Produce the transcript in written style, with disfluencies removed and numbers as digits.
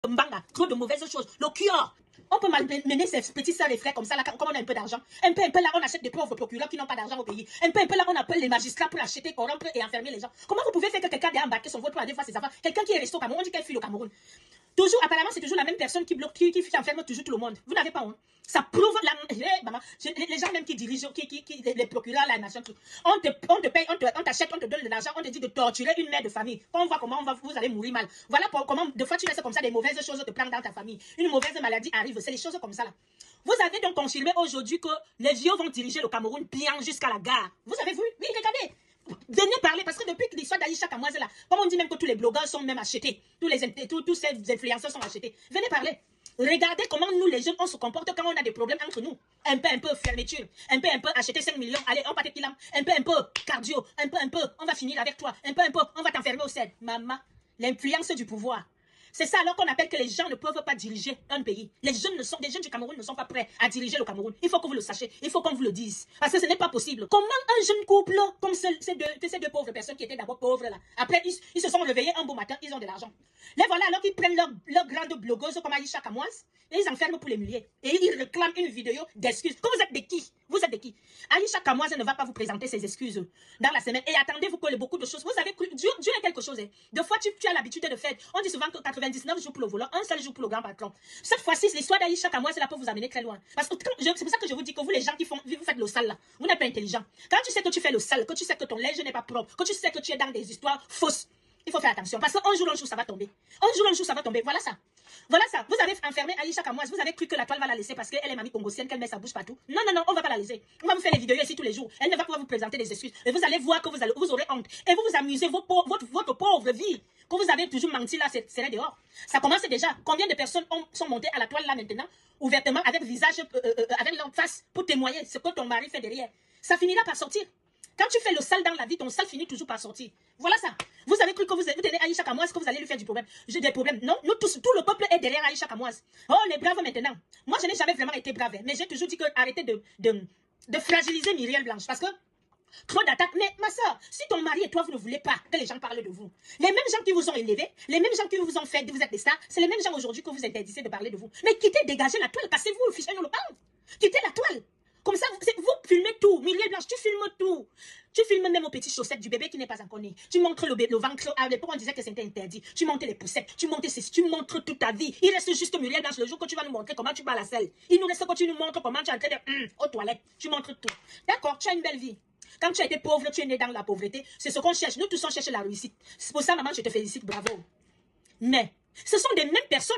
mbanga, trop de mauvaises choses. Le cure. On peut malmener ses petits sœurs et frères comme ça, là, comme on a un peu d'argent. Un peu là, on achète des pauvres procureurs qui n'ont pas d'argent au pays. Un peu là, on appelle les magistrats pour acheter, corrompre et enfermer les gens. Comment vous pouvez faire que quelqu'un ait embarqué son vote pour aller voir ses enfants? Quelqu'un qui est resté au Cameroun, on dit qu'elle fuit le Cameroun. Toujours, apparemment, c'est toujours la même personne qui bloque, qui enferme toujours tout le monde. Vous n'avez pas honte. Ça prouve la... maman, les gens même qui dirigent, les procureurs, la nation, on te paye, on t'achète, on te donne de l'argent, on te dit de torturer une mère de famille. Quand on voit comment vous allez mourir mal. Voilà comment, de fois, tu laisses comme ça des mauvaises choses te prendre dans ta famille. Une mauvaise maladie arrive. C'est des choses comme ça, là. Vous avez donc confirmé aujourd'hui que les vieux vont diriger le Cameroun bien jusqu'à la gare. Vous avez vu? Oui, regardez. Venez parler, parce que depuis que l'histoire d'Aïcha Kamoise là, comme on dit même que tous les blogueurs sont même achetés, tous ces influenceurs sont achetés. Venez parler. Regardez comment nous les jeunes on se comporte quand on a des problèmes entre nous. Un peu fermeture, un peu acheter 5 millions, allez on part pilam, un peu cardio, un peu on va finir avec toi, un peu on va t'enfermer au sel. Maman, l'influence du pouvoir. C'est ça alors qu'on appelle que les gens ne peuvent pas diriger un pays. Les jeunes du Cameroun ne sont pas prêts à diriger le Cameroun. Il faut que vous le sachiez. Il faut qu'on vous le dise. Parce que ce n'est pas possible. Comment un jeune couple, comme ces deux pauvres personnes qui étaient d'abord pauvres là, après ils se sont réveillés un beau matin, ils ont de l'argent. Les voilà alors qu'ils prennent leur grande blogueuse comme Aïcha Kamoise et ils enferment pour les humilier. Et ils réclament une vidéo d'excuses. Que vous êtes de qui? Vous êtes de qui? Aïcha Kamoise ne va pas vous présenter ses excuses dans la semaine. Et attendez-vous que beaucoup de choses. Vous avez cru, Dieu est quelque chose. Hein. Deux fois, tu as l'habitude de faire. On dit souvent que 99 jours pour le volant, un seul jour pour le grand patron. Cette fois-ci, l'histoire d'Aïcha Kamoise, là, peut vous amener très loin. Parce que c'est pour ça que je vous dis que vous, les gens vous faites le sale là, vous n'êtes pas intelligent. Quand tu sais que tu fais le sale, que tu sais que ton linge n'est pas propre, que tu sais que tu es dans des histoires fausses, il faut faire attention. Parce qu'un jour, ça va tomber. Un jour, ça va tomber. Voilà ça. Voilà ça. Vous avez enfermé Aïcha Kamoise. Vous avez cru que la toile va la laisser parce qu'elle est mamie congosienne, qu'elle met sa bouche partout. Non, on va pas la laisser. On va vous faire les vidéos ici tous les jours. Elle ne va pas vous présenter des excuses. Et vous allez voir que vous aurez honte. Et vous vous amusez votre pauvre vie. Que vous avez toujours menti là, c'est dehors. Ça commence déjà. Combien de personnes sont montées à la toile là maintenant, ouvertement, avec visage, avec leur face, pour témoigner ce que ton mari fait derrière. Ça finira par sortir. Quand tu fais le sale dans la vie, ton sale finit toujours par sortir. Voilà ça. Vous avez cru que vous tenez Aïcha Kamoise, que vous allez lui faire du problème. J'ai des problèmes. Non, nous tous, tout le peuple est derrière Aïcha Kamoise. Oh, les braves maintenant. Moi, je n'ai jamais vraiment été brave. Mais j'ai toujours dit que arrêtez de fragiliser Myriel Blanche. Parce que trop d'attaques. Mais ma soeur, si ton mari et toi, vous ne voulez pas que les gens parlent de vous, les mêmes gens qui vous ont élevé, les mêmes gens qui vous ont fait, vous êtes des stars, c'est les mêmes gens aujourd'hui que vous interdisez de parler de vous. Mais quittez, dégagez la toile, cassez-vous, fichez le parle. Quittez la toile. Comme ça, vous filmez tout. Myriel Blanche, tu filmes tout. Tu filmes même aux petites chaussettes du bébé qui n'est pas encore né. Tu montres le ventre. À l'époque, on disait que c'était interdit. Tu montres les poussettes. Tu montres toute ta vie. Il reste juste Myriel Blanche le jour que tu vas nous montrer comment tu bats la selle. Il nous reste que tu nous montres comment tu es en train de... aux toilettes. Tu montres tout. D'accord, tu as une belle vie. Quand tu as été pauvre, tu es né dans la pauvreté. C'est ce qu'on cherche. Nous tous, on cherche la réussite. C'est pour ça, maman, je te félicite. Bravo. Mais, ce sont des mêmes personnes